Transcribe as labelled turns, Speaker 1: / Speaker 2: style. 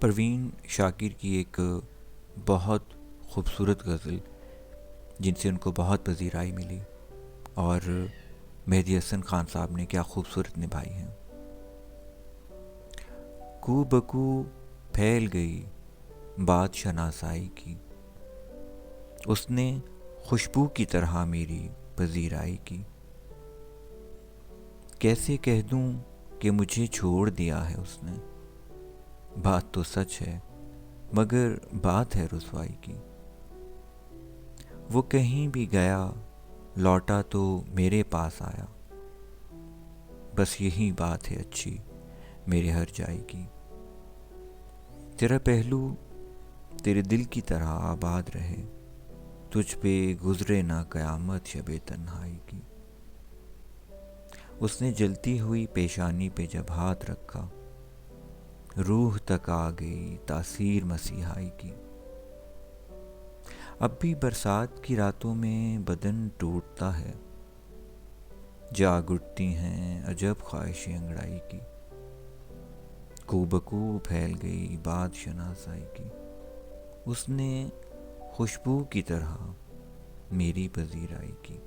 Speaker 1: پروین شاکر کی ایک بہت خوبصورت غزل جن سے ان کو بہت پذیرائی ملی، اور مہدی حسن خان صاحب نے کیا خوبصورت نبھائی ہیں۔ کو بکو پھیل گئی بات شناسائی کی، اس نے خوشبو کی طرح میری پذیرائی کی۔ کیسے کہہ دوں کہ مجھے چھوڑ دیا ہے اس نے، بات تو سچ ہے مگر بات ہے رسوائی کی۔ وہ کہیں بھی گیا لوٹا تو میرے پاس آیا، بس یہی بات ہے اچھی میرے ہر جائے کی۔ تیرا پہلو تیرے دل کی طرح آباد رہے، تجھ پہ گزرے نہ قیامت شب تنہائی کی۔ اس نے جلتی ہوئی پیشانی پہ جب ہاتھ رکھا، روح تک آ گئی تاثیر مسیحائی کی۔ اب بھی برسات کی راتوں میں بدن ٹوٹتا ہے، جاگ اٹھتی ہیں عجب خواہشیں انگڑائی کی۔ کو بکو پھیل گئی بات شناسائی کی، اس نے خوشبو کی طرح میری پذیرائی کی۔